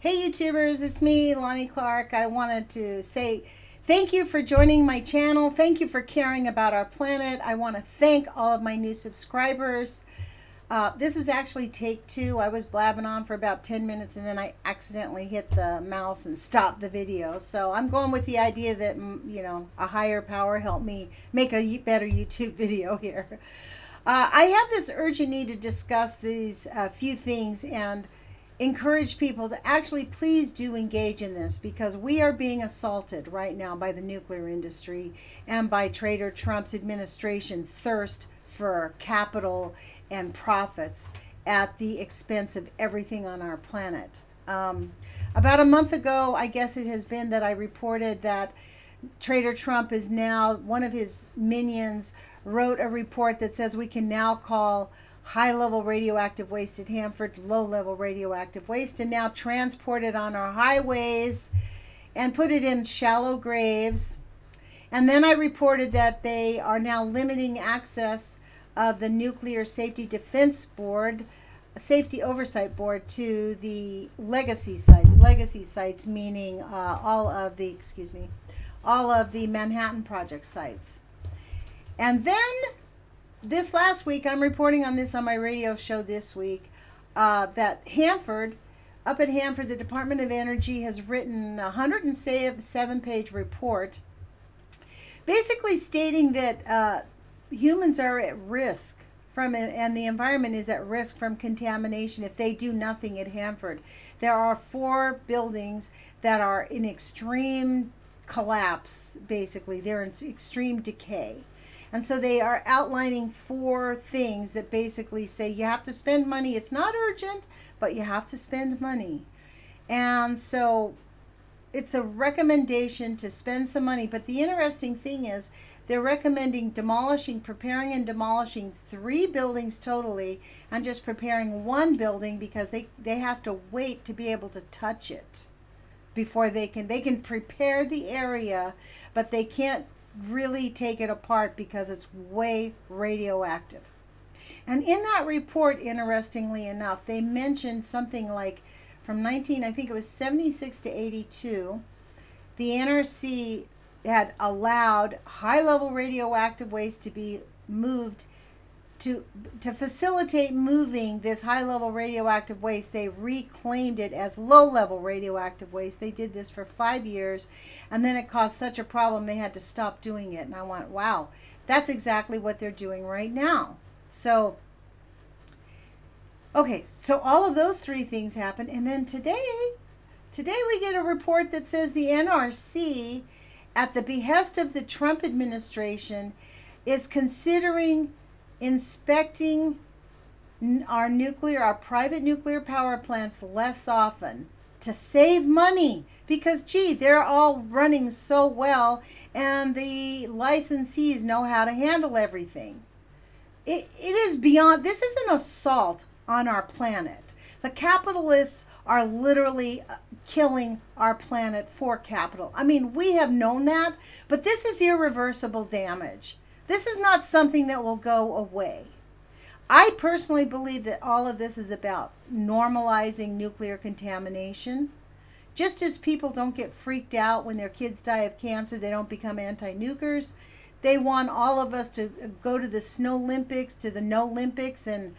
Hey YouTubers, it's me, Lonnie Clark. I wanted to say thank you for joining my channel. Thank you for caring about our planet. I want to thank all of my new subscribers. This is actually take two. I was blabbing on for about 10 minutes and then I accidentally hit the mouse and stopped the video. So I'm going with the idea that, a higher power helped me make a better YouTube video here. I have this urgent need to discuss these few things and encourage people to actually please do engage in this, because we are being assaulted right now by the nuclear industry and by Traitor Trump's administration thirst for capital and profits at the expense of everything on our planet. About a month ago, I guess it has been, that I reported that Traitor Trump is now, one of his minions wrote a report that says we can now call high-level radioactive waste at Hanford low-level radioactive waste, and now transport it on our highways and put it in shallow graves. And then I reported that they are now limiting access of the Nuclear Safety Defense Board, Safety Oversight Board, to the legacy sites. Legacy sites meaning all of the Manhattan Project sites. And then this last week, I'm reporting on this on my radio show this week, that Hanford, up at Hanford, the Department of Energy has written a 107-page report basically stating that humans are at risk from, and the environment is at risk from contamination if they do nothing at Hanford. There are 4 buildings that are in extreme collapse, basically. They're in extreme decay. And so they are outlining 4 things that basically say you have to spend money. It's not urgent, but you have to spend money. And so it's a recommendation to spend some money. But the interesting thing is they're recommending preparing and demolishing 3 buildings totally, and just preparing 1 building because they have to wait to be able to touch it before they can prepare the area, but they can't really take it apart because it's way radioactive. And in that report, interestingly enough, they mentioned something like from I think it was 76 to 82, the NRC had allowed high-level radioactive waste to be moved. To facilitate moving this high-level radioactive waste, they reclaimed it as low-level radioactive waste. They did this for 5 years, and then it caused such a problem they had to stop doing it. And I went, wow, that's exactly what they're doing right now. So, okay, so all of those 3 things happened, and then today we get a report that says the NRC, at the behest of the Trump administration, is considering inspecting our private nuclear power plants less often to save money, because they're all running so well and the licensees know how to handle everything. It is beyond, this is an assault on our planet. The capitalists are literally killing our planet for capital. I mean, we have known that, but this is irreversible damage. This is not something that will go away. I personally believe that all of this is about normalizing nuclear contamination. Just as people don't get freaked out when their kids die of cancer, they don't become anti-nukers. They want all of us to go to the Snow Olympics, to the No Olympics, and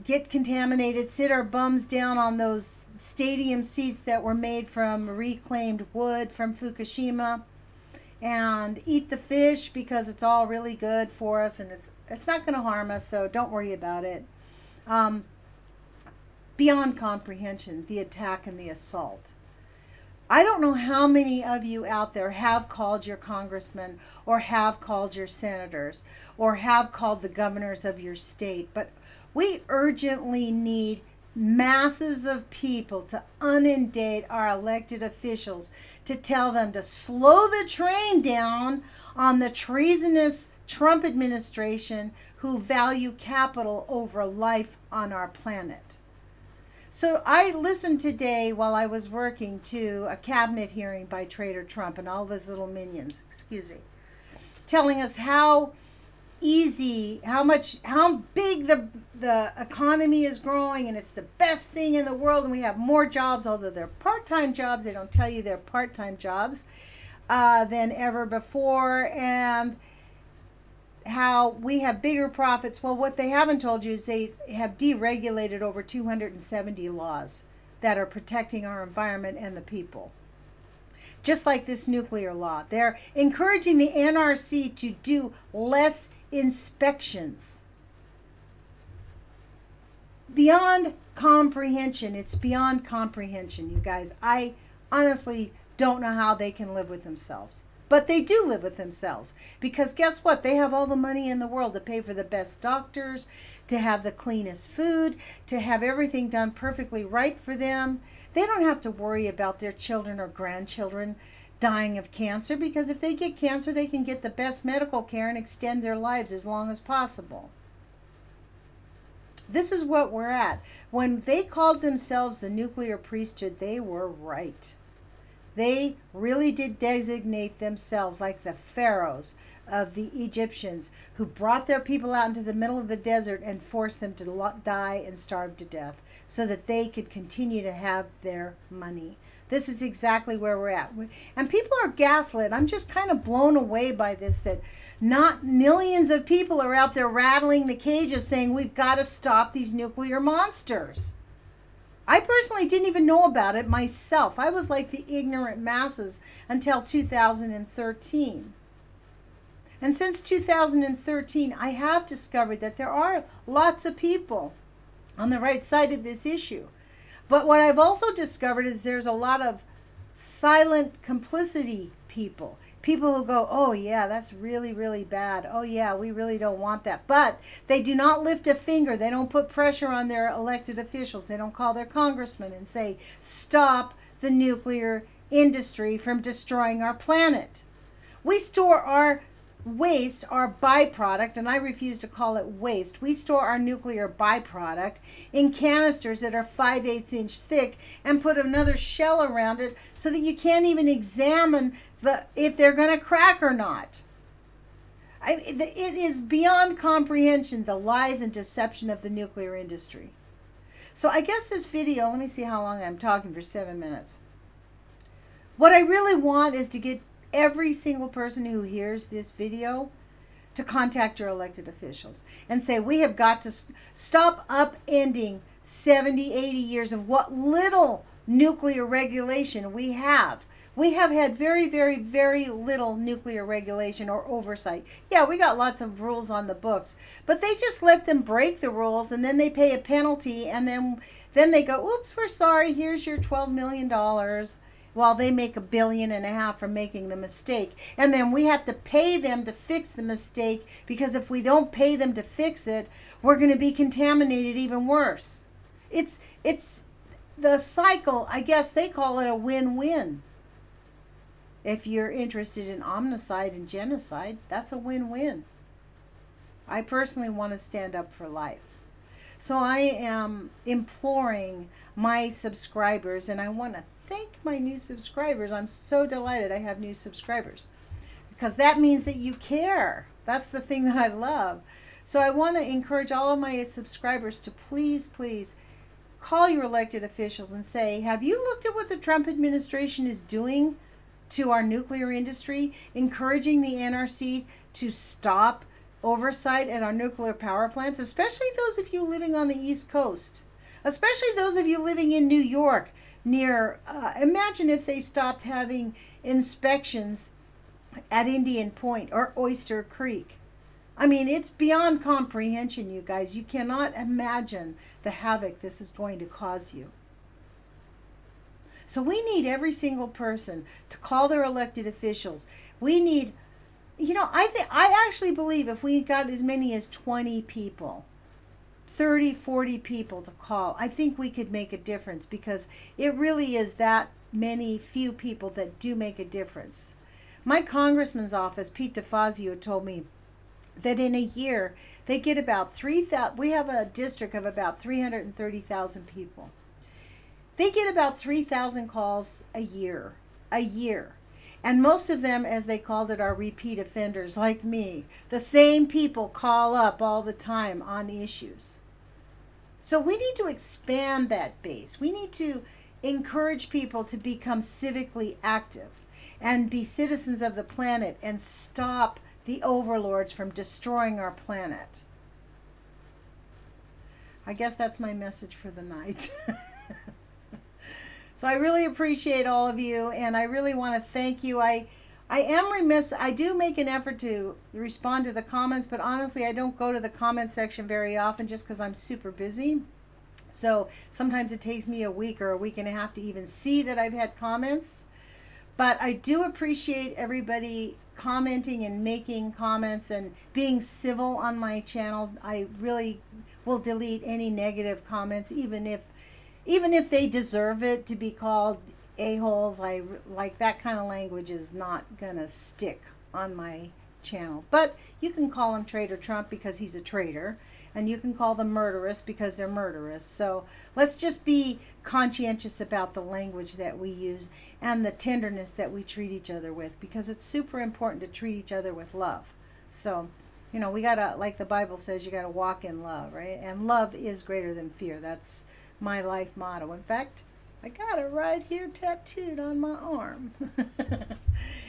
get contaminated, sit our bums down on those stadium seats that were made from reclaimed wood from Fukushima, and eat the fish because it's all really good for us and it's not going to harm us, so don't worry about it. Beyond comprehension, the attack and the assault. I don't know how many of you out there have called your congressmen or have called your senators or have called the governors of your state, but we urgently need masses of people to inundate our elected officials to tell them to slow the train down on the treasonous Trump administration who value capital over life on our planet. So I listened today while I was working to a cabinet hearing by Traitor Trump and all of his little minions, telling us how easy, how big the economy is growing, and it's the best thing in the world, and we have more jobs, although they're part-time jobs. They don't tell you they're part-time jobs than ever before, and how we have bigger profits. Well, what they haven't told you is they have deregulated over 270 laws that are protecting our environment and the people. Just like this nuclear law. They're encouraging the NRC to do less inspections. Beyond comprehension. It's beyond comprehension, you guys. I honestly don't know how they can live with themselves. But they do live with themselves, because guess what? They have all the money in the world to pay for the best doctors, to have the cleanest food, to have everything done perfectly right for them. They don't have to worry about their children or grandchildren dying of cancer, because if they get cancer, they can get the best medical care and extend their lives as long as possible. This is what we're at. When they called themselves the nuclear priesthood, they were right. They really did designate themselves like the pharaohs of the Egyptians, who brought their people out into the middle of the desert and forced them to die and starve to death so that they could continue to have their money. This is exactly where we're at. And people are gaslit. I'm just kind of blown away by this, that not millions of people are out there rattling the cages saying we've got to stop these nuclear monsters. I personally didn't even know about it myself. I was like the ignorant masses until 2013. And since 2013, I have discovered that there are lots of people on the right side of this issue. But what I've also discovered is there's a lot of silent complicity people. People who go, oh yeah, that's really, really bad. Oh yeah, we really don't want that. But they do not lift a finger. They don't put pressure on their elected officials. They don't call their congressman and say, stop the nuclear industry from destroying our planet. We store our waste, our byproduct, and I refuse to call it waste. We store our nuclear byproduct in canisters that are 5/8 inch thick and put another shell around it so that you can't even examine if they're going to crack or not. It is beyond comprehension, the lies and deception of the nuclear industry. So I guess this video, let me see how long I'm talking, for 7 minutes. What I really want is to get every single person who hears this video to contact your elected officials and say, we have got to stop upending 70, 80 years of what little nuclear regulation we have. We have had very, very, very little nuclear regulation or oversight. Yeah, we got lots of rules on the books, but they just let them break the rules, and then they pay a penalty, and then they go, oops, we're sorry, here's your $12 million. While they make $1.5 billion from making the mistake. And then we have to pay them to fix the mistake, because if we don't pay them to fix it, we're going to be contaminated even worse. It's the cycle. I guess they call it a win-win. If you're interested in omnicide and genocide, that's a win-win. I personally want to stand up for life. So I am imploring my subscribers, and I want to thank my new subscribers. I'm so delighted I have new subscribers, because that means that you care. That's the thing that I love. So I want to encourage all of my subscribers to please, please call your elected officials and say, have you looked at what the Trump administration is doing to our nuclear industry, encouraging the NRC to stop oversight at our nuclear power plants, especially those of you living on the East Coast, especially those of you living in New York near, imagine if they stopped having inspections at Indian Point or Oyster Creek. I mean, it's beyond comprehension, you guys. You cannot imagine the havoc this is going to cause you. So we need every single person to call their elected officials. We need, I actually believe if we got as many as 20 people, 30, 40 people to call, I think we could make a difference, because it really is that many few people that do make a difference. My congressman's office, Pete DeFazio, told me that in a year they get about 3,000. We have a district of about 330,000 people. They get about 3,000 calls a year. And most of them, as they called it, are repeat offenders like me. The same people call up all the time on issues. So we need to expand that base. We need to encourage people to become civically active and be citizens of the planet and stop the overlords from destroying our planet. I guess that's my message for the night. So I really appreciate all of you, and I really want to thank you. I am remiss. I do make an effort to respond to the comments, but honestly, I don't go to the comment section very often just because I'm super busy. So sometimes it takes me a week or a week and a half to even see that I've had comments. But I do appreciate everybody commenting and making comments and being civil on my channel. I really will delete any negative comments, even if they deserve it to be called a-holes. I like that kind of language is not gonna stick on my channel. But you can call him Traitor Trump because he's a traitor, and you can call them murderous because they're murderous. So let's just be conscientious about the language that we use and the tenderness that we treat each other with, because it's super important to treat each other with love. So, you know, we gotta, like the Bible says, you gotta walk in love, right? And love is greater than fear. That's my life motto. In fact, I got it right here tattooed on my arm.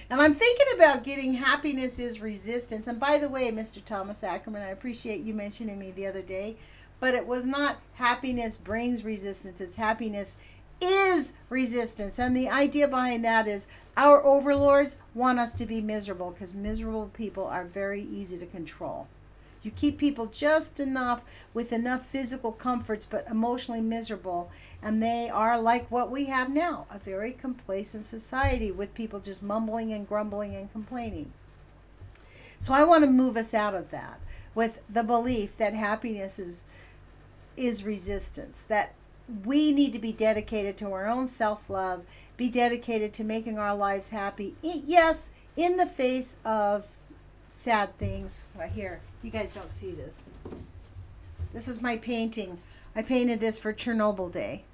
And I'm thinking about getting happiness is resistance. And by the way, Mr. Thomas Ackerman, I appreciate you mentioning me the other day, but it was not happiness brings resistance. It's happiness is resistance. And the idea behind that is our overlords want us to be miserable, because miserable people are very easy to control. You keep people just enough with enough physical comforts but emotionally miserable, and they are like what we have now, a very complacent society with people just mumbling and grumbling and complaining. So I want to move us out of that with the belief that happiness is resistance, that we need to be dedicated to our own self-love, be dedicated to making our lives happy. Yes, in the face of sad things. Right here. You guys don't see this. This is my painting. I painted this for Chernobyl Day.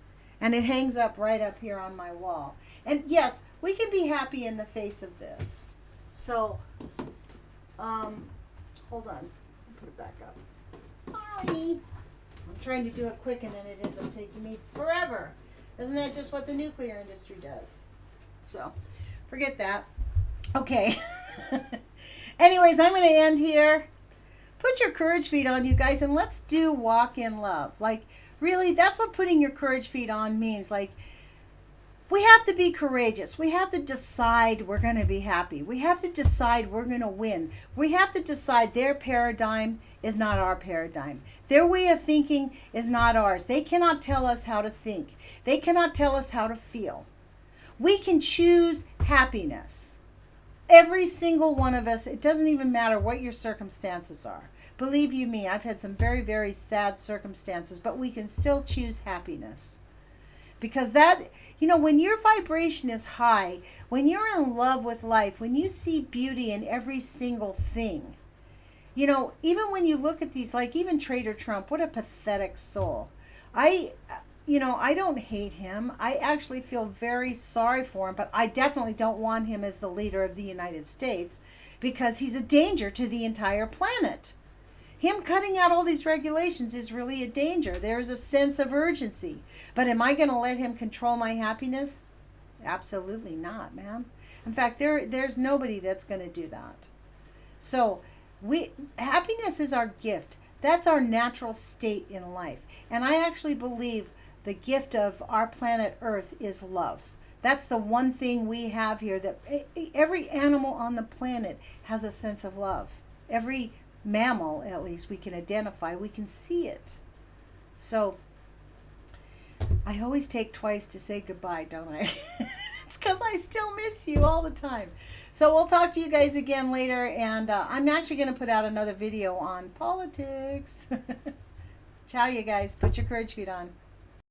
And it hangs up right up here on my wall. And yes, we can be happy in the face of this. So, hold on. I'll put it back up. Sorry. I'm trying to do it quick and then it ends up taking me forever. Isn't that just what the nuclear industry does? So, forget that. Okay. Anyways, I'm going to end here. Put your courage feet on, you guys, and let's do walk in love. Like, really, that's what putting your courage feet on means. Like, we have to be courageous. We have to decide we're going to be happy. We have to decide we're going to win. We have to decide their paradigm is not our paradigm. Their way of thinking is not ours. They cannot tell us how to think. They cannot tell us how to feel. We can choose happiness. Every single one of us, it doesn't even matter what your circumstances are. Believe you me, I've had some very, very sad circumstances, but we can still choose happiness. Because that, you know, when your vibration is high, when you're in love with life, when you see beauty in every single thing, you know, even when you look at these, like even Traitor Trump, what a pathetic soul. I don't hate him. I actually feel very sorry for him, but I definitely don't want him as the leader of the United States because he's a danger to the entire planet. Him cutting out all these regulations is really a danger. There's a sense of urgency. But am I going to let him control my happiness? Absolutely not, man. In fact, there's nobody that's going to do that. So happiness is our gift. That's our natural state in life. And I actually believe the gift of our planet Earth is love. That's the one thing we have here, that every animal on the planet has a sense of love. Every mammal, at least, we can identify. We can see it. So I always take twice to say goodbye, don't I? It's because I still miss you all the time. So we'll talk to you guys again later. And I'm actually going to put out another video on politics. Ciao, you guys. Put your courage feet on.